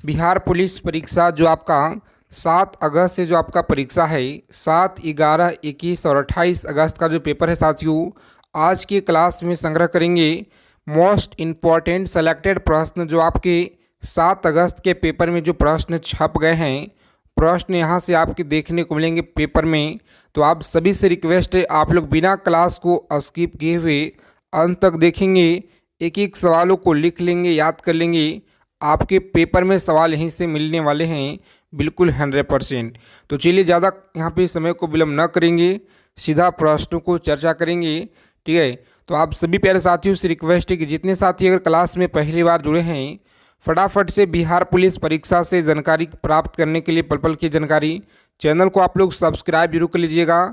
Bihar police परीक्षा जो आपका 7 अगस्त से जो आपका परीक्षा है, 7, 11, 21 और 28 अगस्त का जो पेपर है साथियों, आज की क्लास में संग्रह करेंगे मोस्ट इम्पॉर्टेंट सेलेक्टेड प्रश्न जो आपके 7 अगस्त के पेपर में जो प्रश्न छप गए हैं। प्रश्न यहाँ से आपके देखने को मिलेंगे पेपर में। तो आप सभी से रिक्वेस्ट है, आप लोग बिना क्लास को स्किप किए हुए अंत तक देखेंगे, एक एक सवालों को लिख लेंगे, याद कर लेंगे। आपके पेपर में सवाल यहीं से मिलने वाले हैं, बिल्कुल 100%। तो चलिए ज़्यादा यहाँ पे समय को विलम्ब न करेंगे, सीधा प्रश्नों को चर्चा करेंगे। ठीक है, तो आप सभी प्यारे साथियों से रिक्वेस्ट है कि जितने साथी अगर क्लास में पहली बार जुड़े हैं, फटाफट से बिहार पुलिस परीक्षा से जानकारी प्राप्त करने के लिए, पल पल की जानकारी, चैनल को आप लोग सब्सक्राइब जरूर कर लीजिएगा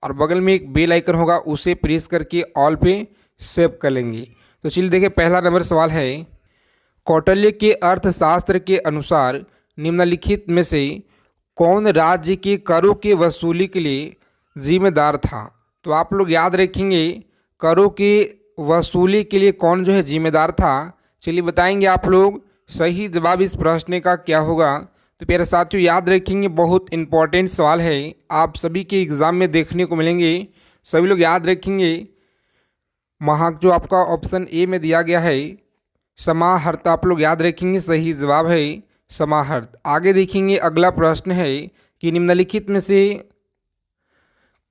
और बगल में एक बेल आइकन होगा, उसे प्रेस करके ऑल पे सेव कर लेंगे। तो चलिए देखिए, पहला नंबर सवाल है, कौटिल्य के अर्थशास्त्र के अनुसार निम्नलिखित में से कौन राज्य के करों के वसूली के लिए जिम्मेदार था। तो आप लोग याद रखेंगे, करों के वसूली के लिए कौन जो है जिम्मेदार था। चलिए बताएंगे आप लोग, सही जवाब इस प्रश्न का क्या होगा। तो प्यारे साथियों याद रखेंगे, बहुत इंपॉर्टेंट सवाल है, आप सभी के एग्ज़ाम में देखने को मिलेंगे। सभी लोग याद रखेंगे, जो आपका ऑप्शन ए में दिया गया है समाहर्त, आप लोग याद रखेंगे सही जवाब है समाहर्त। आगे देखेंगे, अगला प्रश्न है कि निम्नलिखित में से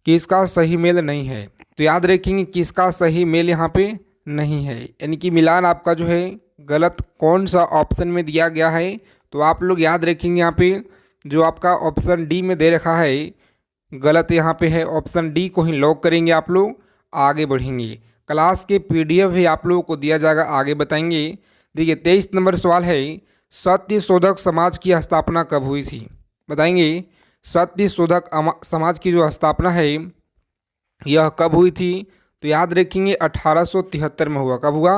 किसका सही मेल नहीं है। तो याद रखेंगे किसका सही मेल यहाँ पे नहीं है, यानी कि मिलान आपका जो है गलत कौन सा ऑप्शन में दिया गया है। तो आप लोग याद रखेंगे, यहाँ पे जो आपका ऑप्शन डी में दे रखा है गलत यहाँ पे है, ऑप्शन डी को ही लॉक करेंगे। आप लोग आगे बढ़ेंगे, क्लास के पीडीएफ ही आप लोगों को दिया जाएगा, आगे बताएंगे। देखिए 23 नंबर सवाल है, सत्य शोधक समाज की स्थापना कब हुई थी। बताएंगे सत्य शोधक समाज की जो स्थापना है यह कब हुई थी। तो याद रखेंगे 1873 में हुआ। कब हुआ?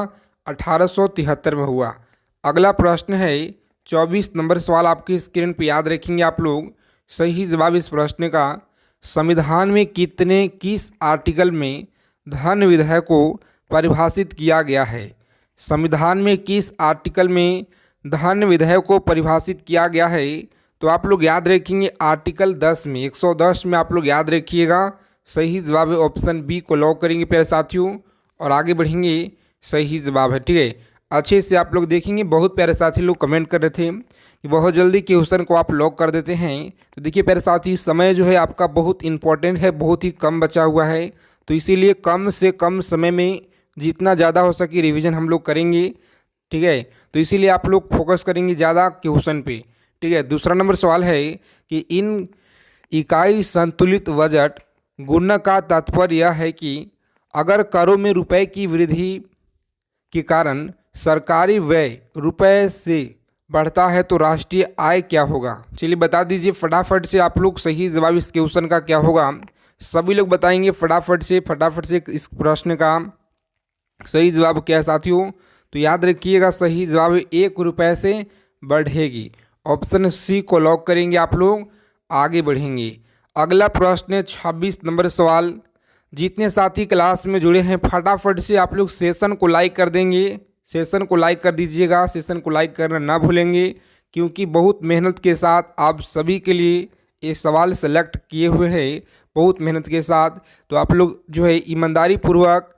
1873 में हुआ। अगला प्रश्न है 24 नंबर सवाल आपकी स्क्रीन पर, याद रखेंगे आप लोग। सही जवाब इस प्रश्न का, संविधान में किस आर्टिकल में धन विधेय को परिभाषित किया गया है। संविधान में किस आर्टिकल में धन विधेय को परिभाषित किया गया है। तो आप लोग याद रखेंगे आर्टिकल 10 में, 110 में आप लोग याद रखिएगा। सही जवाब है ऑप्शन बी को लॉक करेंगे प्यारे साथियों और आगे बढ़ेंगे, सही जवाब है। ठीक है, अच्छे से आप लोग देखेंगे, बहुत प्यारे साथी लोग कमेंट कर रहे थे कि बहुत जल्दी क्वेश्चन को आप लॉक कर देते हैं। तो देखिए प्यारे साथी, समय जो है आपका बहुत इंपॉर्टेंट है, बहुत ही कम बचा हुआ है। तो इसीलिए कम से कम समय में जितना ज़्यादा हो सके रिवीजन हम लोग करेंगे। ठीक है, तो इसीलिए आप लोग फोकस करेंगे ज़्यादा क्वेश्चन पे। ठीक है, दूसरा नंबर सवाल है कि इन इकाई संतुलित बजट गुणन का तात्पर्य यह है कि अगर करों में रुपए की वृद्धि के कारण सरकारी व्यय रुपए से बढ़ता है तो राष्ट्रीय आय क्या होगा। चलिए बता दीजिए फटाफट से आप लोग, सही जवाब इस क्वेश्चन का क्या होगा। सभी लोग बताएंगे फटाफट से इस प्रश्न का सही जवाब क्या है साथियों। तो याद रखिएगा, सही जवाब 1 रुपये से बढ़ेगी। ऑप्शन सी को लॉक करेंगे आप लोग, आगे बढ़ेंगे। अगला प्रश्न है 26 नंबर सवाल। जितने साथी क्लास में जुड़े हैं फटाफट से आप लोग सेशन को लाइक कर देंगे, सेशन को लाइक कर दीजिएगा, सेशन को लाइक करना ना भूलेंगे, क्योंकि बहुत मेहनत के साथ आप सभी के लिए ये सवाल सेलेक्ट किए हुए हैं, बहुत मेहनत के साथ। तो आप लोग जो है ईमानदारी पूर्वक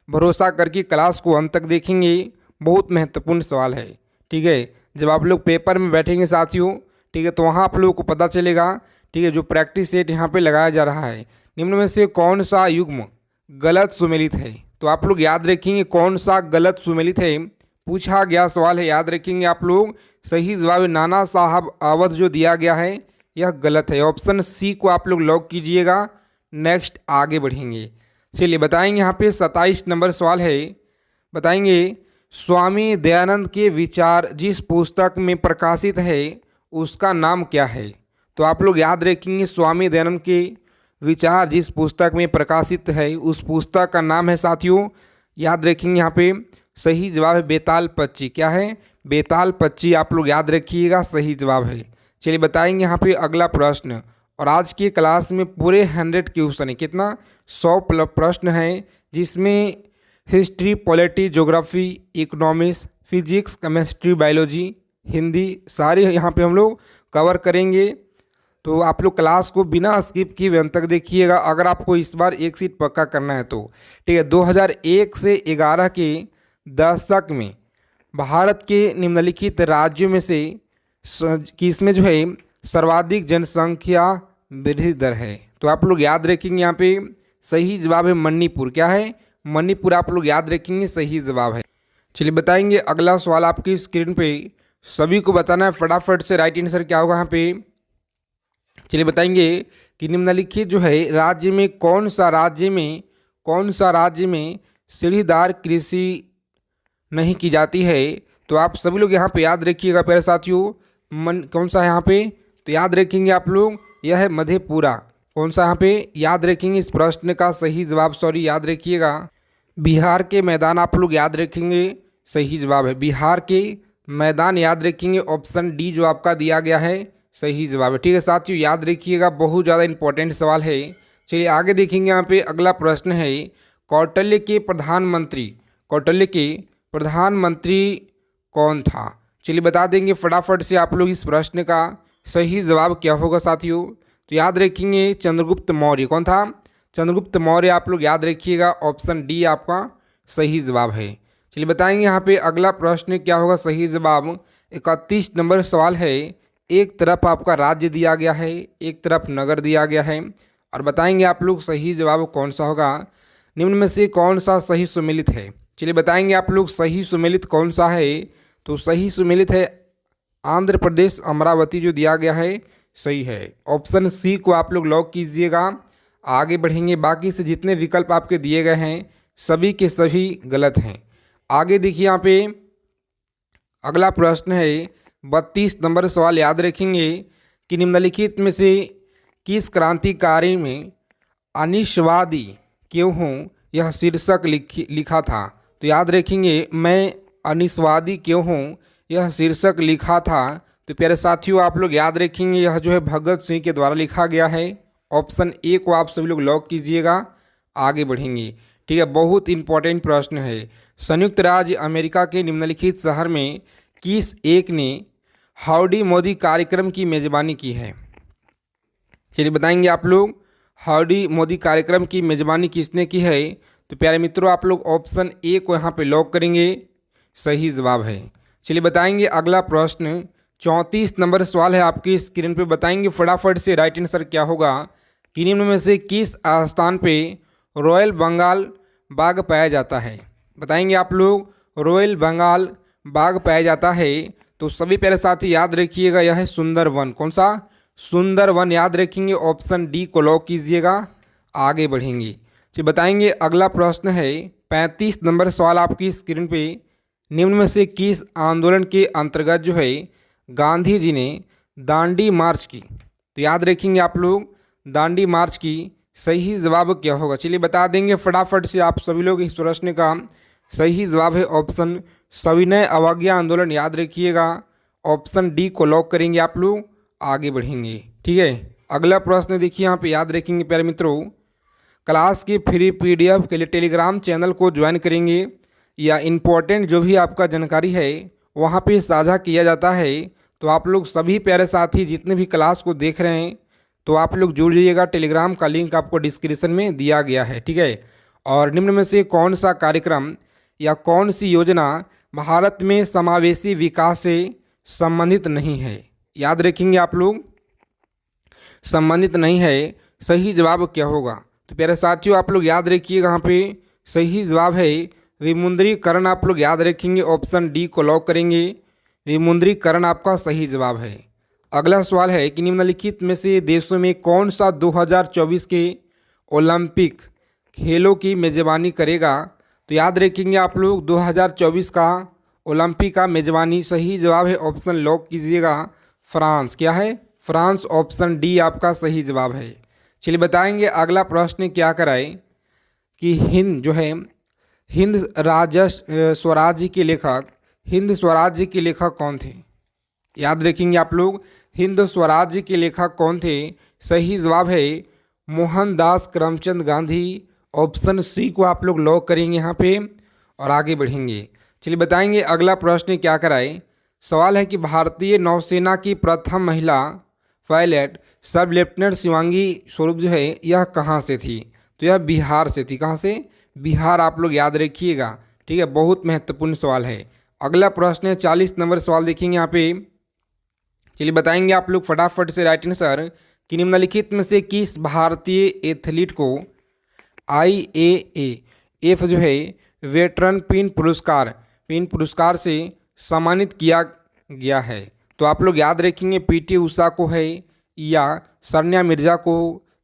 भरोसा करके क्लास को अंत तक देखेंगे, बहुत महत्वपूर्ण सवाल है। ठीक है, जब आप लोग पेपर में बैठेंगे साथियों, ठीक है, तो वहाँ आप लोगों को पता चलेगा। ठीक है, जो प्रैक्टिस सेट यहाँ पे लगाया जा रहा है, निम्न में से कौन सा युग्म गलत सुमेलित है। तो आप लोग याद रखेंगे कौन सा गलत सुमेलित है, पूछा गया सवाल है, याद रखेंगे आप लोग। सही जवाब नाना साहब अवध जो दिया गया है यह गलत है, ऑप्शन सी को आप लोग लॉक कीजिएगा। नेक्स्ट आगे बढ़ेंगे, चलिए बताएंगे यहाँ पे 27 नंबर सवाल है। बताएंगे स्वामी दयानंद के विचार जिस पुस्तक में प्रकाशित है उसका नाम क्या है। तो आप लोग याद रखेंगे स्वामी दयानंद के विचार जिस पुस्तक में प्रकाशित है उस पुस्तक का नाम है साथियों, याद रखेंगे यहाँ पे सही जवाब है बेताल पच्ची। क्या है? बेताल पच्ची, आप लोग याद रखिएगा, सही जवाब है। चलिए बताएंगे यहाँ पे अगला प्रश्न, और आज की क्लास में पूरे 100 क्वेश्चन है, कितना 100 प्रश्न है, जिसमें history, polity, geography, economics, physics, chemistry, biology Hindi सारी यहाँ पे हम लोग कवर करेंगे। तो आप लोग क्लास को बिना स्किप किए अंत तक देखिएगा अगर आपको इस बार एक सीट पक्का करना है तो। ठीक है, 2001 से 11 के दशक में भारत के निम्नलिखित राज्यों में से किसमें जो है सर्वाधिक जनसंख्या वृद्धि दर है? तो आप लोग याद रखेंगे यहाँ पे सही जवाब है मणिपुर। क्या है? मणिपुर आप लोग याद रखेंगे, सही जवाब है। चलिए बताएंगे अगला सवाल आपकी स्क्रीन पे सभी को बताना है फटाफट से। राइट आंसर क्या होगा यहाँ पे? चलिए बताएंगे कि निम्नलिखित जो है राज्य में कौन सा राज्य में सीढ़ीदार कृषि नहीं की जाती है? तो आप सभी लोग यहाँ पे याद रखिएगा प्यारे साथियों, कौन सा है यहाँ पे? तो याद रखेंगे आप लोग, यह है मधेपुरा। कौन सा यहाँ पे? याद रखेंगे इस प्रश्न का सही जवाब, याद रखिएगा बिहार के मैदान आप लोग याद रखेंगे, सही जवाब है बिहार के मैदान। याद रखेंगे ऑप्शन डी जो आपका दिया गया है, सही जवाब है। ठीक है साथियों, याद रखिएगा, बहुत ज़्यादा इंपॉर्टेंट सवाल है। चलिए आगे देखेंगे यहाँ पे अगला प्रश्न है कौटिल्य के प्रधानमंत्री कौन था? चलिए बता देंगे फटाफट से आप लोग इस प्रश्न का सही जवाब क्या होगा साथियों। तो याद रखेंगे चंद्रगुप्त मौर्य। कौन था? चंद्रगुप्त मौर्य आप लोग याद रखिएगा, ऑप्शन डी आपका सही जवाब है। चलिए बताएंगे यहाँ पे अगला प्रश्न क्या होगा सही जवाब। 31 नंबर सवाल है, एक तरफ आपका राज्य दिया गया है, एक तरफ नगर दिया गया है, और बताएंगे आप लोग सही जवाब कौन सा होगा। निम्न में से कौन सा सही सुमेलित है? चलिए बताएंगे आप लोग सही सुमेलित कौन सा है। तो सही सुमेलित है आंध्र प्रदेश अमरावती जो दिया गया है, सही है। ऑप्शन सी को आप लोग लॉक कीजिएगा। आगे बढ़ेंगे, बाकी से जितने विकल्प आपके दिए गए हैं सभी के सभी गलत हैं। आगे देखिए यहाँ पे अगला प्रश्न है 32 नंबर सवाल। याद रखेंगे कि निम्नलिखित में से किस क्रांतिकारी में अनिश्वादी क्यों हूँ यह शीर्षक लिखा था? तो याद रखेंगे मैं अनिश्वादी क्यों हूँ यह शीर्षक लिखा था। तो प्यारे साथियों आप लोग याद रखेंगे यह जो है भगत सिंह के द्वारा लिखा गया है। ऑप्शन ए को आप सभी लोग लॉक कीजिएगा। आगे बढ़ेंगे, ठीक है, बहुत इंपॉर्टेंट प्रश्न है। संयुक्त राज्य अमेरिका के निम्नलिखित शहर में किस एक ने हाउडी मोदी कार्यक्रम की मेजबानी की है? चलिए बताएंगे आप लोग हाउडी मोदी कार्यक्रम की मेजबानी किसने की है? तो प्यारे मित्रों आप लोग ऑप्शन ए को यहाँ पे लॉक करेंगे, सही जवाब है। चलिए बताएंगे अगला प्रश्न 34 नंबर सवाल है आपकी स्क्रीन पे। बताएंगे फटाफट से राइट आंसर क्या होगा कि निम्न में से किस स्थान पे रॉयल बंगाल बाघ पाया जाता है? बताएंगे आप लोग रॉयल बंगाल बाघ पाया जाता है। तो सभी प्यारे साथी याद रखिएगा यह है सुंदरवन। कौन सा? सुंदरवन याद रखेंगे, ऑप्शन डी को लॉक कीजिएगा। आगे बढ़ेंगे, तो बताएंगे अगला प्रश्न है 35 नंबर सवाल आपकी स्क्रीन पे। निम्न में से किस आंदोलन के अंतर्गत जो है गांधी जी ने दांडी मार्च की? तो याद रखेंगे आप लोग दांडी मार्च की, सही जवाब क्या होगा? चलिए बता देंगे फटाफट से आप सभी लोग इस प्रश्न का सही जवाब है ऑप्शन सविनय अवज्ञा आंदोलन। याद रखिएगा, ऑप्शन डी को लॉक करेंगे आप लोग। आगे बढ़ेंगे, ठीक है। अगला प्रश्न देखिए यहाँ पे, याद रखेंगे प्यारे मित्रों, क्लास की फ्री पीडीएफ के लिए टेलीग्राम चैनल को ज्वाइन करेंगे या इम्पोर्टेंट जो भी आपका जानकारी है वहाँ पे साझा किया जाता है। तो आप लोग सभी प्यारे साथी जितने भी क्लास को देख रहे हैं तो आप लोग जुड़ जाइएगा, टेलीग्राम का लिंक आपको डिस्क्रिप्शन में दिया गया है, ठीक है। और निम्न में से कौन सा कार्यक्रम या कौन सी योजना भारत में समावेशी विकास से संबंधित नहीं है? याद रखेंगे आप लोग, संबंधित नहीं है, सही जवाब क्या होगा? तो प्यारे साथियों आप लोग याद रखिएगा, यहाँ पे सही जवाब है विमुद्रीकरण। आप लोग याद रखेंगे, ऑप्शन डी को लॉक करेंगे। विमुद्रीकरण आपका सही जवाब है। अगला सवाल है कि निम्नलिखित में से देशों में कौन सा 2024 के ओलंपिक खेलों की मेजबानी करेगा? तो याद रखेंगे आप लोग 2024 का ओलंपिक का मेजबानी, सही जवाब है, ऑप्शन लॉक कीजिएगा फ्रांस। क्या है? फ्रांस, ऑप्शन डी आपका सही जवाब है। चलिए बताएंगे अगला प्रश्न क्या कराए कि हिंद जो है हिंद स्वराज्य के लेखक कौन थे? याद रखेंगे आप लोग हिंद स्वराज्य के लेखक कौन थे? सही जवाब है मोहनदास करमचंद गांधी। ऑप्शन सी को आप लोग लॉक करेंगे यहाँ पे और आगे बढ़ेंगे। चलिए बताएंगे अगला प्रश्न क्या कराए, सवाल है कि भारतीय नौसेना की प्रथम महिला पायलट सब लेफ्टिनेंट शिवांगी स्वरूप जो है यह कहाँ से थी? तो यह बिहार से थी। कहाँ से? बिहार। आप लोग याद रखिएगा, ठीक है, बहुत महत्वपूर्ण सवाल है। अगला प्रश्न है 40 नंबर सवाल देखेंगे यहाँ पे। चलिए बताएंगे आप लोग फटाफट से राइट आंसर कि निम्नलिखित में से किस भारतीय एथलीट को IAAF जो है वेटरन पिन पुरस्कार से सम्मानित किया गया है? तो आप लोग याद रखेंगे PT उषा को है या सानिया मिर्जा को।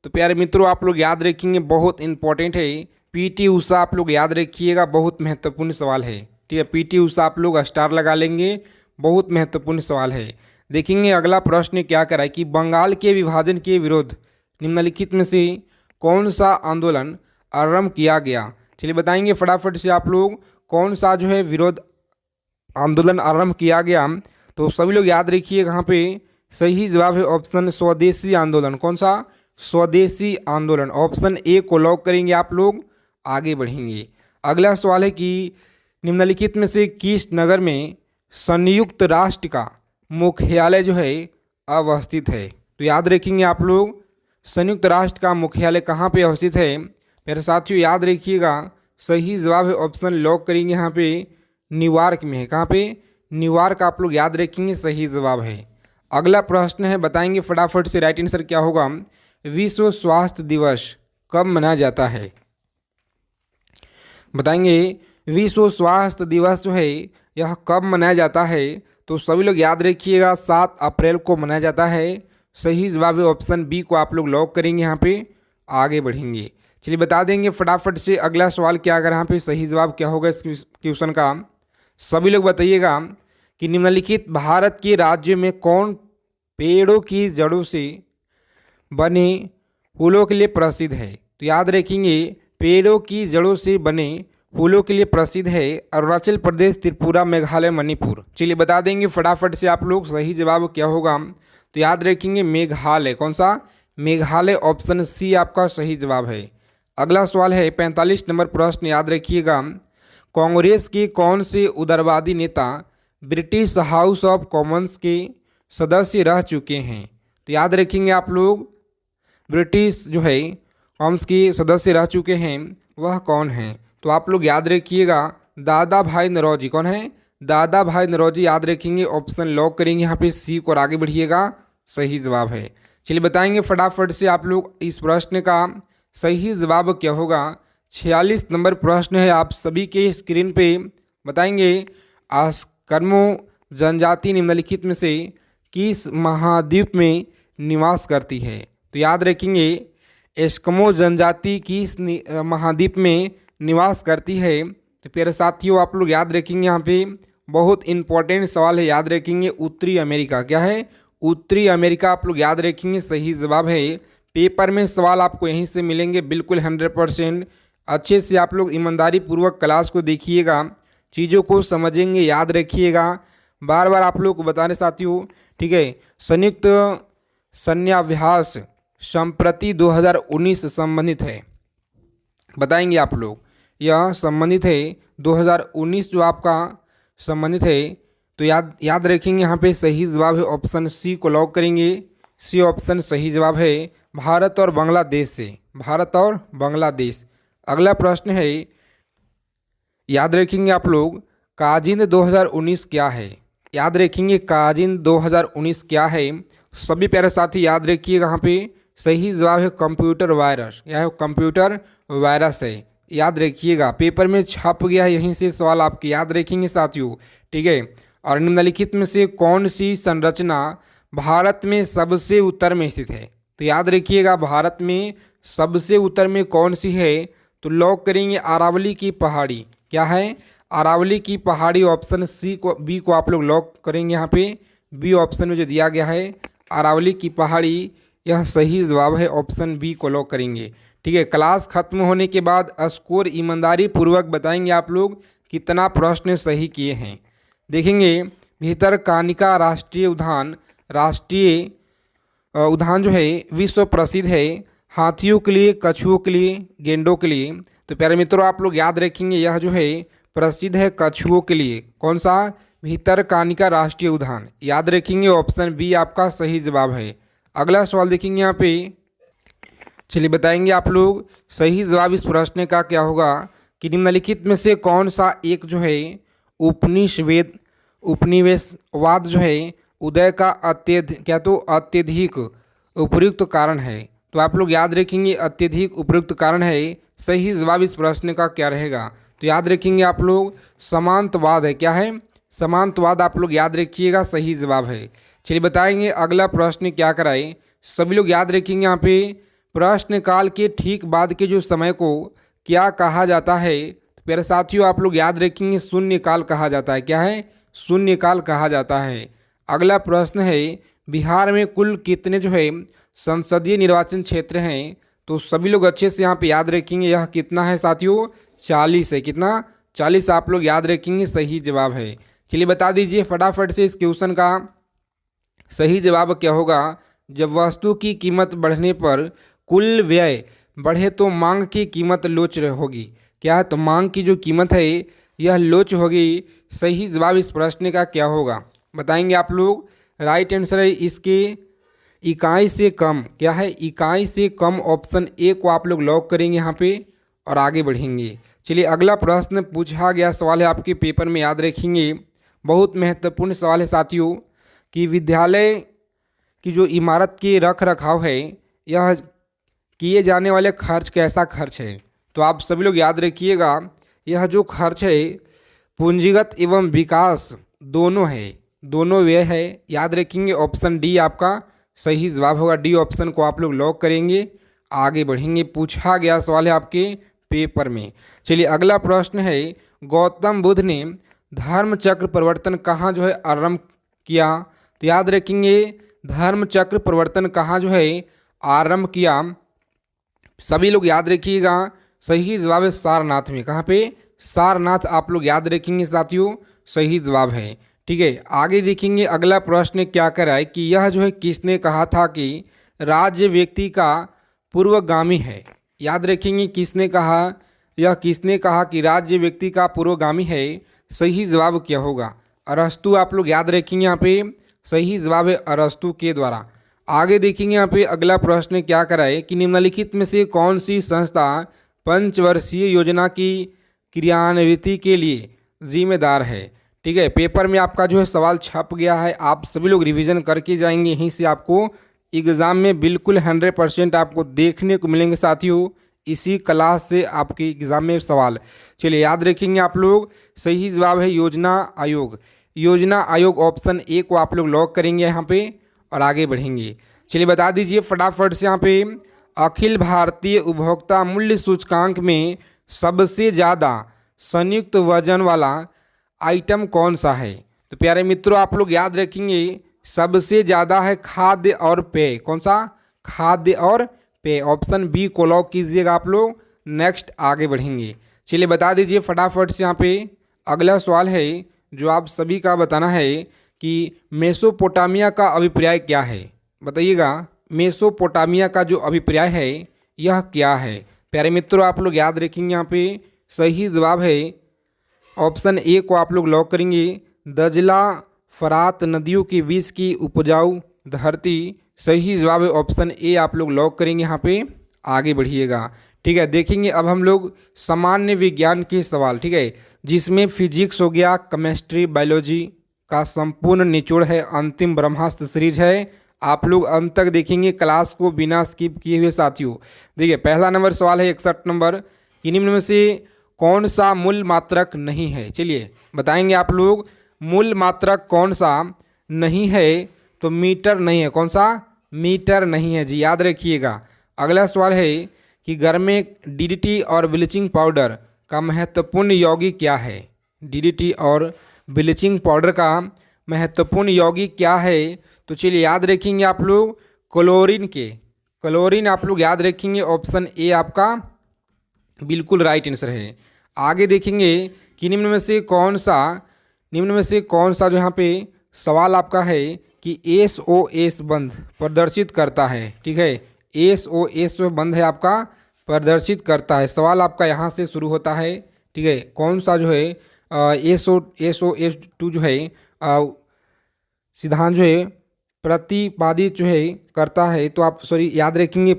तो प्यारे मित्रों आप लोग याद रखेंगे, बहुत इंपॉर्टेंट है। PT उषा आप लोग याद रखिएगा, बहुत महत्वपूर्ण सवाल है, ठीक है। PT उषा आप लोग स्टार लगा लेंगे, बहुत महत्वपूर्ण सवाल है। देखेंगे अगला प्रश्न क्या करा है कि बंगाल के विभाजन के विरुद्ध निम्नलिखित में से कौन सा आंदोलन आरंभ किया गया? चलिए बताएंगे फटाफट से आप लोग कौन सा जो है विरोध आंदोलन आरंभ किया गया। तो सभी लोग याद रखिए, यहाँ पे सही जवाब है ऑप्शन स्वदेशी आंदोलन। कौन सा? स्वदेशी आंदोलन। ऑप्शन A को लॉक करेंगे आप लोग, आगे बढ़ेंगे। अगला सवाल है कि निम्नलिखित में से किस नगर में संयुक्त राष्ट्र का मुख्यालय जो है अवस्थित है? तो याद रखेंगे आप लोग संयुक्त राष्ट्र का मुख्यालय कहाँ पे अवस्थित है? मेरे साथियों याद रखिएगा, सही जवाब है ऑप्शन लॉक करेंगे यहाँ पे न्यूयॉर्क में है। कहाँ पे? न्यूयॉर्क आप लोग याद रखेंगे, सही जवाब है। अगला प्रश्न है, बताएंगे फटाफट से राइट आंसर क्या होगा। विश्व स्वास्थ्य दिवस कब मनाया जाता है? बताएंगे विश्व स्वास्थ्य दिवस जो है यह कब मनाया जाता है? तो सभी लोग याद रखिएगा 7 अप्रैल को मनाया जाता है। सही जवाब है ऑप्शन B को आप लोग लॉक करेंगे, यहाँ पे आगे बढ़ेंगे। चलिए बता देंगे फटाफट से अगला सवाल क्या, अगर यहाँ पे सही जवाब क्या होगा इस क्वेश्चन का। सभी लोग बताइएगा कि निम्नलिखित भारत के राज्य में कौन पेड़ों की जड़ों से बने फूलों के लिए प्रसिद्ध है? तो याद रखेंगे पेड़ों की जड़ों से बने फूलों के लिए प्रसिद्ध है अरुणाचल प्रदेश, त्रिपुरा, मेघालय, मणिपुर। चलिए बता देंगे फटाफट से आप लोग सही जवाब क्या होगा। तो याद रखेंगे मेघालय। कौन सा? मेघालय। ऑप्शन C आपका सही जवाब है। अगला सवाल है 45 नंबर प्रश्न, याद रखिएगा। कांग्रेस के कौन से उदारवादी नेता ब्रिटिश हाउस ऑफ कॉमन्स के सदस्य रह चुके हैं? तो याद रखेंगे आप लोग ब्रिटिश जो है कॉमन्स के सदस्य रह चुके हैं, वह कौन है? तो आप लोग याद रखिएगा दादा भाई नौरोजी। कौन है? दादा भाई नौरोजी याद रखेंगे, ऑप्शन लॉक करेंगे यहाँ पे C को और आगे बढ़िएगा, सही जवाब है। चलिए बताएंगे फटाफट से आप लोग इस प्रश्न का सही जवाब क्या होगा। 46 नंबर प्रश्न है आप सभी के स्क्रीन पे। बताएंगे एस्किमो जनजाति निम्नलिखित में से किस महाद्वीप में निवास करती है? तो याद रखेंगे एस्किमो जनजाति किस महाद्वीप में निवास करती है? तो प्यारे साथियों आप लोग याद रखेंगे, यहाँ पे बहुत इंपॉर्टेंट सवाल है, याद रखेंगे उत्तरी अमेरिका। क्या है? उत्तरी अमेरिका आप लोग याद रखेंगे, सही जवाब है। पेपर में सवाल आपको यहीं से मिलेंगे बिल्कुल 100%। अच्छे से आप लोग ईमानदारी पूर्वक क्लास को देखिएगा, चीज़ों को समझेंगे, याद रखिएगा। बार बार आप लोग को बताने साथियों, ठीक है। संयुक्त सैन्याभ्यास संप्रति 2019 संबंधित है। बताएंगे आप लोग यह संबंधित है 2019 जो आपका संबंधित है। तो याद रखेंगे यहाँ पे सही जवाब है ऑप्शन C को लॉक करेंगे। C ऑप्शन सही जवाब है भारत और बांग्लादेश से। भारत और बांग्लादेश। अगला प्रश्न है, याद रखेंगे आप लोग काजिंद 2019 क्या है? याद रखेंगे काजिंद 2019 क्या है? सभी प्यारे साथी याद रखिएगा, यहाँ पे सही जवाब है कंप्यूटर वायरस। यह कंप्यूटर वायरस है, याद रखिएगा। पेपर में छप गया है, यहीं से सवाल आपके याद रखेंगे साथियों, ठीक है। और निम्नलिखित में से कौन सी संरचना भारत में सबसे उत्तर में स्थित है? तो याद रखिएगा भारत में सबसे उत्तर में कौन सी है? तो लॉक करेंगे अरावली की पहाड़ी। क्या है? अरावली की पहाड़ी। ऑप्शन B को आप लोग लॉक करेंगे, यहाँ पे B ऑप्शन में जो दिया गया है अरावली की पहाड़ी, यह सही जवाब है। ऑप्शन B को लॉक करेंगे, ठीक है। क्लास खत्म होने के बाद स्कोर ईमानदारी पूर्वक बताएंगे आप लोग कितना प्रश्न सही किए हैं। देखेंगे भितरकनिका राष्ट्रीय उद्यान जो है विश्व प्रसिद्ध है हाथियों के लिए, कछुओं के लिए, गेंडों के लिए। तो प्यारे मित्रों आप लोग याद रखेंगे यह जो है प्रसिद्ध है कछुओं के लिए। कौन सा? भितरकानिका राष्ट्रीय उद्यान। याद रखेंगे ऑप्शन बी आपका सही जवाब है। अगला सवाल देखेंगे यहाँ पे, चलिए बताएंगे आप लोग सही जवाब इस प्रश्न का क्या होगा कि निम्नलिखित में से कौन सा एक जो है उपनिवेशवाद जो है उदय का अत्यधिक उपयुक्त कारण है। तो आप लोग याद रखेंगे अत्यधिक उपयुक्त कारण है। सही जवाब इस प्रश्न का क्या रहेगा? तो याद रखेंगे आप लोग समांतवाद है। क्या है? समांतवाद आप लोग याद रखिएगा, सही जवाब है। चलिए बताएंगे अगला प्रश्न क्या कराए। सभी लोग याद रखेंगे यहाँ पे प्रश्न काल के ठीक बाद के जो समय को क्या कहा जाता है। तो प्यारे साथियों आप लोग याद रखेंगे शून्यकाल कहा जाता है। क्या है? शून्यकाल कहा जाता है। अगला प्रश्न है बिहार में कुल कितने जो है संसदीय निर्वाचन क्षेत्र हैं? तो सभी लोग अच्छे से यहाँ पे याद रखेंगे यह कितना है साथियों? 40 है। कितना? 40 आप लोग याद रखेंगे, सही जवाब है। चलिए बता दीजिए फटाफट से इस क्वेश्चन का सही जवाब क्या होगा। जब वस्तु की कीमत बढ़ने पर कुल व्यय बढ़े तो मांग की कीमत लोच होगी। क्या है? तो मांग की जो कीमत है यह लोच होगी। सही जवाब इस प्रश्न का क्या होगा बताएंगे आप लोग। राइट आंसर है इसके इकाई से कम। क्या है? इकाई से कम। ऑप्शन ए को आप लोग लॉक करेंगे यहाँ पे और आगे बढ़ेंगे। चलिए अगला प्रश्न पूछा गया सवाल है आपके पेपर में, याद रखेंगे बहुत महत्वपूर्ण सवाल है साथियों कि विद्यालय की जो इमारत के रख रखाव है यह किए जाने वाले खर्च कैसा खर्च है? तो आप सभी लोग याद रखिएगा यह जो खर्च है पूंजीगत एवं विकास दोनों है, दोनों व्यय है। याद रखेंगे ऑप्शन डी आपका सही जवाब होगा। डी ऑप्शन को आप लोग लॉक करेंगे, आगे बढ़ेंगे। पूछा गया सवाल है आपके पेपर में। चलिए अगला प्रश्न है गौतम बुद्ध ने धर्म चक्र परिवर्तन कहाँ जो है आरंभ किया? तो याद रखेंगे धर्म चक्र परिवर्तन कहाँ जो है आरंभ किया? सभी लोग याद रखिएगा सही जवाब है सारनाथ में। कहाँ पे? सारनाथ आप लोग याद रखेंगे साथियों, सही जवाब है। ठीक है, आगे देखेंगे अगला प्रश्न क्या कर रहा है कि यह जो है किसने कहा था कि राज्य व्यक्ति का पूर्वगामी है? याद रखेंगे किसने कहा, यह किसने कहा कि राज्य व्यक्ति का पूर्वगामी है? सही जवाब क्या होगा? अरस्तु आप लोग याद रखेंगे यहाँ पे सही जवाब है अरस्तु के द्वारा। आगे देखेंगे यहाँ पे अगला प्रश्न क्या कराए कि निम्नलिखित में से कौन सी संस्था पंचवर्षीय योजना की क्रियान्विति के लिए जिम्मेदार है? ठीक है, पेपर में आपका जो है सवाल छप गया है, आप सभी लोग रिवीजन करके जाएंगे, यहीं से आपको एग्ज़ाम में बिल्कुल 100% आपको देखने को मिलेंगे साथियों। इसी क्लास से आपके एग्ज़ाम में सवाल। चलिए याद रखेंगे आप लोग सही जवाब है योजना आयोग। योजना आयोग ऑप्शन ए को आप लोग लॉक करेंगे यहाँ पे और आगे बढ़ेंगे। चलिए बता दीजिए फटाफट से यहाँ पे अखिल भारतीय उपभोक्ता मूल्य सूचकांक में सबसे ज़्यादा संयुक्त वजन वाला आइटम कौन सा है? तो प्यारे मित्रों आप लोग याद रखेंगे सबसे ज़्यादा है खाद्य और पेय। कौन सा? खाद्य और पेय। ऑप्शन बी को लॉक कीजिएगा आप लोग। नेक्स्ट आगे बढ़ेंगे। चलिए बता दीजिए फटाफट से यहाँ पे अगला सवाल है जो आप सभी का बताना है कि मेसोपोटामिया का अभिप्राय क्या है? बताइएगा मेसोपोटामिया का जो अभिप्राय है यह क्या है? प्यारे मित्रों आप लोग याद रखेंगे यहाँ पे सही जवाब है ऑप्शन ए को आप लोग लॉक करेंगे। दजला फरात नदियों के बीच की उपजाऊ धरती। सही जवाब है ऑप्शन ए आप लोग लॉक करेंगे यहाँ पे, आगे बढ़िएगा। ठीक है, देखेंगे अब हम लोग सामान्य विज्ञान के सवाल। ठीक है, जिसमें फिजिक्स हो गया, केमिस्ट्री, बायोलॉजी का संपूर्ण निचोड़ है, अंतिम ब्रह्मास्त्र सीरीज है। आप लोग अंत तक देखेंगे क्लास को बिना स्किप किए हुए साथियों। देखिए पहला नंबर सवाल है 61 नंबर कि निम्न में से कौन सा मूल मात्रक नहीं है? चलिए बताएंगे आप लोग मूल मात्रक कौन सा नहीं है? तो मीटर नहीं है। कौन सा? मीटर नहीं है जी, याद रखिएगा। अगला सवाल है कि घर में डीडीटी और ब्लीचिंग पाउडर का महत्वपूर्ण यौगिक क्या है? डीडीटी और ब्लीचिंग पाउडर का महत्वपूर्ण यौगिक क्या है? तो चलिए याद रखेंगे आप लोग क्लोरीन आप लोग याद रखेंगे। ऑप्शन ए आपका बिल्कुल राइट आंसर है। आगे देखेंगे कि निम्न में से कौन सा जो यहाँ पे सवाल आपका है कि SOS बंध प्रदर्शित करता है। ठीक है, SOS जो बंध है आपका प्रदर्शित करता है। सवाल आपका यहाँ से शुरू होता है। ठीक है, कौन सा जो है SO2 जो है सिद्धांत जो है प्रतिपादित जो है करता है, तो आप याद रखेंगे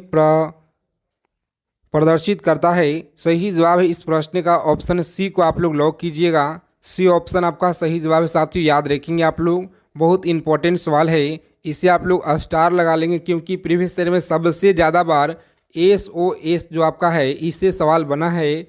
प्रदर्शित करता है। सही जवाब है इस प्रश्न का ऑप्शन सी को आप लोग लॉक कीजिएगा। सी ऑप्शन आपका सही जवाब है साथियों, याद रखेंगे आप लोग, बहुत इंपॉर्टेंट सवाल है, इसे आप लोग स्टार लगा लेंगे क्योंकि प्रीवियस ईयर में सबसे ज़्यादा बार SOS जो आपका है इससे सवाल बना है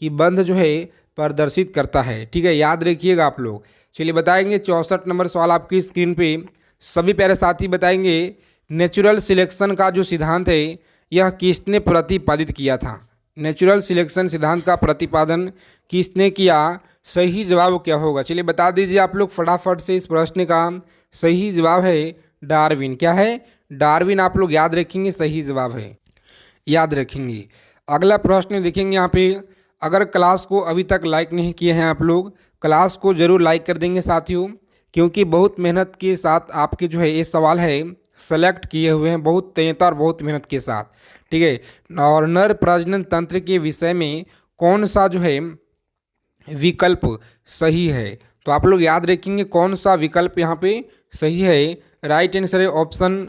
कि बंध जो है प्रदर्शित करता है। ठीक है, याद रखिएगा आप लोग। चलिए बताएंगे 64 नंबर सवाल आपकी स्क्रीन पे सभी प्यारे साथी बताएंगे, नेचुरल सिलेक्शन का जो सिद्धांत है यह किसने प्रतिपादित किया था? नेचुरल सिलेक्शन सिद्धांत का प्रतिपादन किसने किया? सही जवाब क्या होगा? चलिए बता दीजिए आप लोग फटाफट से। इस प्रश्न का सही जवाब है डार्विन। क्या है? डार्विन आप लोग याद रखेंगे, सही जवाब है, याद रखेंगे। अगला प्रश्न देखेंगे यहाँ पे, अगर क्लास को अभी तक लाइक नहीं किए हैं आप लोग, क्लास को ज़रूर लाइक कर देंगे साथियों, क्योंकि बहुत मेहनत के साथ आपके जो है ये सवाल है सेलेक्ट किए हुए हैं, बहुत तेज़ और बहुत मेहनत के साथ। ठीक है, और नर प्रजनन तंत्र के विषय में कौन सा जो है विकल्प सही है? तो आप लोग याद रखेंगे कौन सा विकल्प यहाँ पे सही है। राइट आंसर है ऑप्शन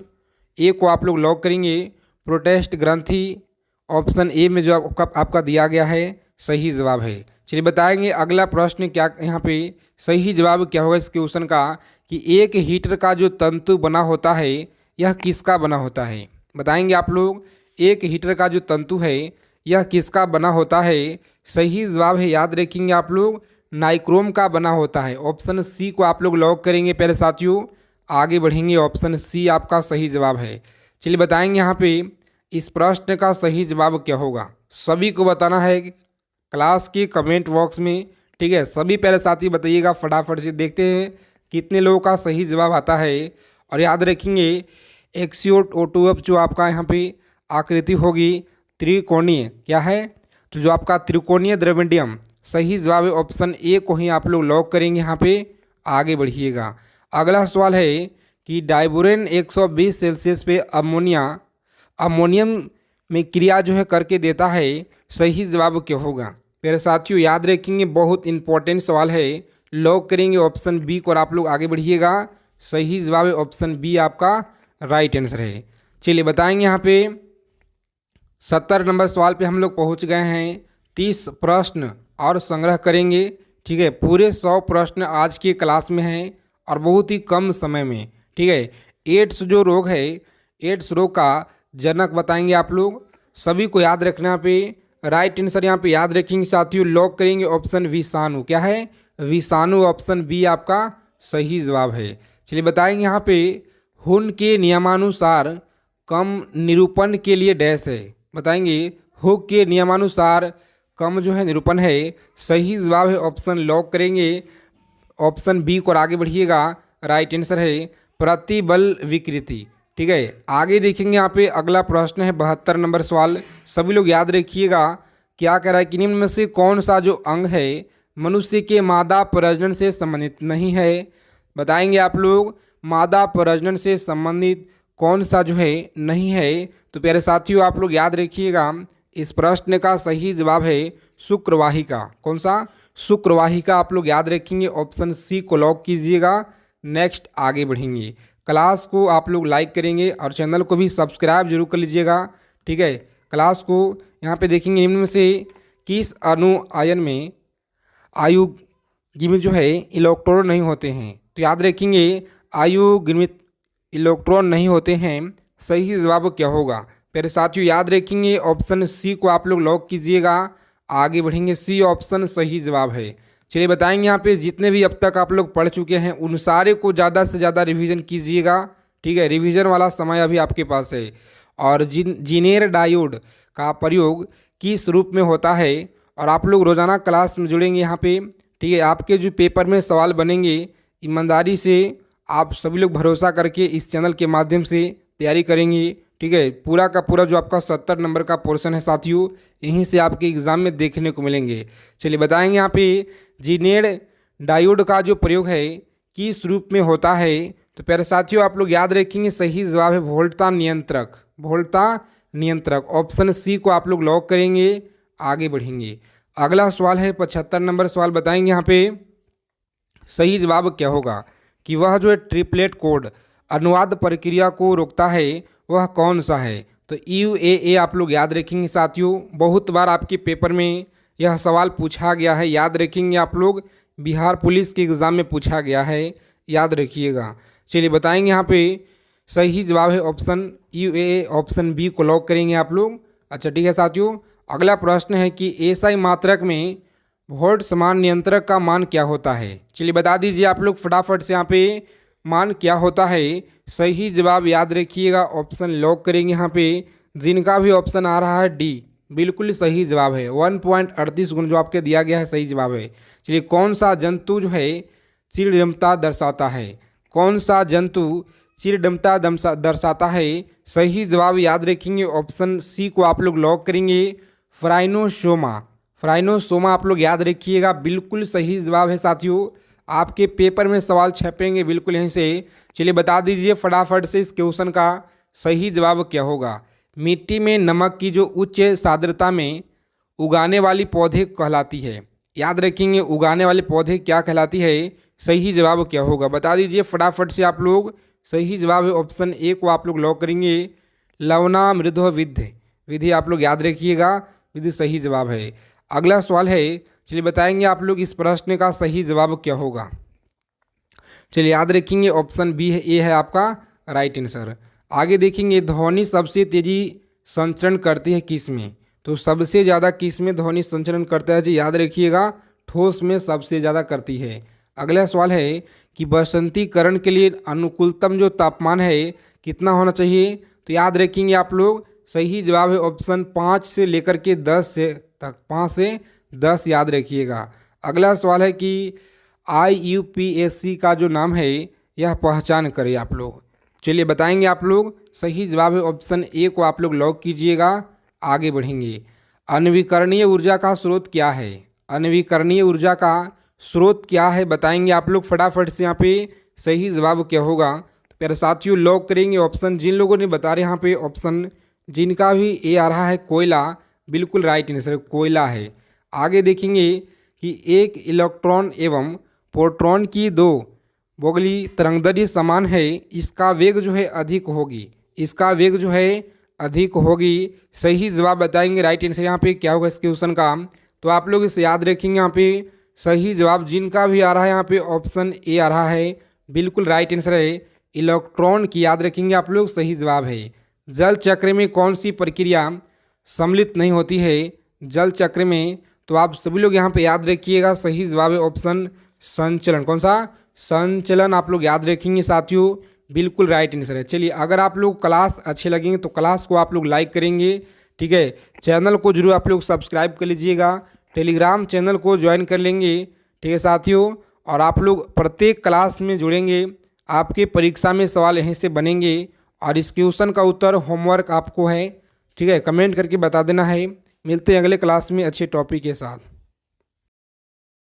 ए को आप लोग लॉक करेंगे, प्रोटेस्ट ग्रंथि। ऑप्शन ए में जो आपका दिया गया है सही जवाब है। चलिए बताएंगे अगला प्रश्न क्या यहाँ पे सही जवाब क्या होगा इस क्वेश्चन का, कि एक हीटर का जो तंतु बना होता है यह किसका बना होता है? बताएंगे आप लोग, एक हीटर का जो तंतु है यह किसका बना होता है? सही जवाब है, याद रखेंगे आप लोग, नाइक्रोम का बना होता है। ऑप्शन सी को आप लोग लॉक करेंगे पहले साथियों, आगे बढ़ेंगे। ऑप्शन सी आपका सही जवाब है। चलिए बताएंगे यहाँ पे इस प्रश्न का सही जवाब क्या होगा, सभी को बताना है क्लास के कमेंट बॉक्स में। ठीक है, सभी पहले साथी बताइएगा फटाफट से, देखते हैं कितने लोगों का सही जवाब आता है। और याद रखेंगे XO2 जो आपका यहाँ पे आकृति होगी त्रिकोणीय, क्या है? तो जो आपका त्रिकोणीय द्रविडियम, सही जवाब है ऑप्शन ए को ही आप लोग लॉक करेंगे। यहाँ पे आगे बढ़िएगा। अगला सवाल है कि डाइबोरेन 120 सेल्सियस पे अमोनियम में क्रिया जो है करके देता है, सही जवाब क्या होगा? मेरे साथियों याद रखेंगे, बहुत इंपॉर्टेंट सवाल है, लॉक करेंगे ऑप्शन बी को और आप लोग आगे बढ़िएगा। सही जवाब है ऑप्शन बी आपका राइट आंसर है। चलिए बताएंगे यहाँ पे 70 नंबर सवाल पे हम लोग पहुँच गए हैं। 30 प्रश्न और संग्रह करेंगे। ठीक है, पूरे 100 प्रश्न आज की क्लास में हैं और बहुत ही कम समय में। ठीक है, एड्स जो रोग है, एड्स रोग का जनक बताएंगे आप लोग, सभी को याद रखना पे राइट आंसर यहाँ पे याद रखेंगे साथियों, लॉक करेंगे ऑप्शन विषाणु। क्या है? विषाणु, ऑप्शन बी आपका सही जवाब है। चलिए बताएंगे यहाँ पे हुन के नियमानुसार कम निरूपण के लिए डैश है। बताएंगे हुक के नियमानुसार कम जो है निरूपण है, सही जवाब है ऑप्शन लॉक करेंगे ऑप्शन बी को और आगे बढ़िएगा। राइट आंसर है प्रतिबल विकृति। ठीक है, आगे देखेंगे यहाँ पे अगला प्रश्न है 72 नंबर सवाल, सभी लोग याद रखिएगा। क्या कह रहा है कि निम्न में से कौन सा जो अंग है मनुष्य के मादा प्रजनन से संबंधित नहीं है? बताएंगे आप लोग, मादा प्रजनन से संबंधित कौन सा जो है नहीं है? तो प्यारे साथियों आप लोग याद रखिएगा, इस प्रश्न का सही जवाब है शुक्रवाहिका। कौन सा? शुक्रवाहिका आप लोग याद रखेंगे, ऑप्शन सी को लॉक कीजिएगा। नेक्स्ट आगे बढ़ेंगे। क्लास को आप लोग लाइक करेंगे और चैनल को भी सब्सक्राइब जरूर कर लीजिएगा। ठीक है, क्लास को यहाँ पे देखेंगे निम्न में से किस अणु आयन में आयुग्मित जो है इलेक्ट्रॉन नहीं होते हैं? तो याद रखेंगे आयुग्मित इलेक्ट्रॉन नहीं होते हैं, सही जवाब क्या होगा? मेरे साथियों याद रखेंगे ऑप्शन सी को आप लोग लॉक कीजिएगा। आगे बढ़ेंगे, सी ऑप्शन सही जवाब है। चलिए बताएंगे यहाँ पे जितने भी अब तक आप लोग पढ़ चुके हैं उन सारे को ज़्यादा से ज़्यादा रिवीजन कीजिएगा। ठीक है, रिवीजन वाला समय अभी आपके पास है। और जीनेर डायोड का प्रयोग किस रूप में होता है? और आप लोग रोज़ाना क्लास में जुड़ेंगे यहाँ पे। ठीक है, आपके जो पेपर में सवाल बनेंगे ईमानदारी से आप सभी लोग भरोसा करके इस चैनल के माध्यम से तैयारी करेंगे। ठीक है, पूरा का पूरा जो आपका 70 नंबर का पोर्शन है साथियों, यहीं से आपके एग्ज़ाम में देखने को मिलेंगे। चलिए बताएंगे यहाँ पे जीनेर डायोड का जो प्रयोग है किस रूप में होता है? तो प्यारे साथियों आप लोग याद रखेंगे, सही जवाब है वोल्टा नियंत्रक। वोल्टा नियंत्रक, ऑप्शन सी को आप लोग लॉक करेंगे। आगे बढ़ेंगे। अगला सवाल है 75 नंबर सवाल, बताएंगे यहाँ पे सही जवाब क्या होगा कि वह जो है ट्रिपलेट कोड अनुवाद प्रक्रिया को रोकता है वह कौन सा है। तो UAA आप लोग याद रखेंगे साथियों, बहुत बार आपके पेपर में यह सवाल पूछा गया है, याद रखेंगे आप लोग, बिहार पुलिस के एग्ज़ाम में पूछा गया है, याद रखिएगा। चलिए बताएंगे यहाँ पे सही जवाब है ऑप्शन UAA, ऑप्शन बी को लॉक करेंगे आप लोग। अच्छा ठीक है साथियों, अगला प्रश्न है कि SI मात्रक में वोल्ट समान नियंत्रक का मान क्या होता है। चलिए बता दीजिए आप लोग फटाफट से यहाँ पे मान क्या होता है। सही जवाब याद रखिएगा, ऑप्शन लॉक करेंगे यहाँ पे, जिनका भी ऑप्शन आ रहा है डी बिल्कुल सही जवाब है। 1.38 गुण जो आपके दिया गया है सही जवाब है। चलिए कौन सा जंतु जो है चिरडमता दर्शाता है, कौन सा जंतु चिरडमता दर्शाता है। सही जवाब याद रखेंगे, ऑप्शन सी को आप लोग लॉक करेंगे, फ्राइनोसोमा। फ्राइनोसोमा आप लोग याद रखिएगा, बिल्कुल सही जवाब है साथियों। आपके पेपर में सवाल छपेंगे बिल्कुल यहीं से। चलिए बता दीजिए फटाफट से इस क्वेश्चन का सही जवाब क्या होगा। मिट्टी में नमक की जो उच्च सांद्रता में उगाने वाली पौधे कहलाती है, याद रखेंगे उगाने वाले पौधे क्या कहलाती है। सही जवाब क्या होगा बता दीजिए फटाफट से आप लोग। सही जवाब है ऑप्शन ए को आप लोग लॉक करेंगे, लवणामृतो विधि। विधि आप लोग याद रखिएगा, विधि सही जवाब है। अगला सवाल है, चलिए बताएंगे आप लोग इस प्रश्न का सही जवाब क्या होगा। चलिए याद रखेंगे ऑप्शन बी है, ए है आपका राइट आंसर। आगे देखेंगे ध्वनि सबसे तेजी संचरण करती है किस में। तो सबसे ज़्यादा किस में ध्वनि संचरण करता है जी, याद रखिएगा ठोस में सबसे ज़्यादा करती है। अगला सवाल है कि बसंतीकरण के लिए अनुकूलतम जो तापमान है कितना होना चाहिए। तो याद रखेंगे आप लोग, सही जवाब है ऑप्शन 5 से लेकर के 10 से तक, 5 से 10 याद रखिएगा। अगला सवाल है कि IUPAC का जो नाम है यह पहचान करें आप लोग। चलिए बताएंगे आप लोग, सही जवाब है ऑप्शन ए को आप लोग लॉक कीजिएगा। आगे बढ़ेंगे, अनवीकरणीय ऊर्जा का स्रोत क्या है। अनवीकरणीय ऊर्जा का स्रोत क्या है बताएंगे आप लोग फटाफट से। यहाँ पे सही जवाब क्या होगा तो प्यारे साथियों लॉक करेंगे ऑप्शन, जिन लोगों ने बता रहे यहाँ पे ऑप्शन जिनका भी ए आ रहा है कोयला, बिल्कुल राइट आंसर कोयला है। आगे देखेंगे कि एक इलेक्ट्रॉन एवं प्रोटॉन की दो बोगली तरंगदैर्घ्य समान है, इसका वेग जो है अधिक होगी, इसका वेग जो है अधिक होगी। सही जवाब बताएंगे राइट आंसर यहाँ पे क्या होगा इस क्वेश्चन का। तो आप लोग इसे याद रखेंगे, यहाँ पे सही जवाब जिनका भी आ रहा है यहाँ पे ऑप्शन ए आ रहा है, बिल्कुल राइट आंसर है इलेक्ट्रॉन की, याद रखेंगे आप लोग सही जवाब है। जल चक्र में कौन सी प्रक्रिया सम्मिलित नहीं होती है जल चक्र में। तो आप सभी लोग यहाँ पे याद रखिएगा, सही जवाब है ऑप्शन संचलन। कौन सा संचलन आप लोग याद रखेंगे साथियों, बिल्कुल राइट आंसर है। चलिए अगर आप लोग क्लास अच्छे लगेंगे तो क्लास को आप लोग लाइक करेंगे, ठीक है। चैनल को जरूर आप लोग सब्सक्राइब कर लीजिएगा, टेलीग्राम चैनल को ज्वाइन कर लेंगे, ठीक है साथियों। और आप लोग प्रत्येक क्लास में जुड़ेंगे, आपके परीक्षा में सवाल यहीं से बनेंगे। और इस क्वेश्चन का उत्तर होमवर्क आपको है, ठीक है, कमेंट करके बता देना है। मिलते हैं अगले क्लास में अच्छे टॉपिक के साथ।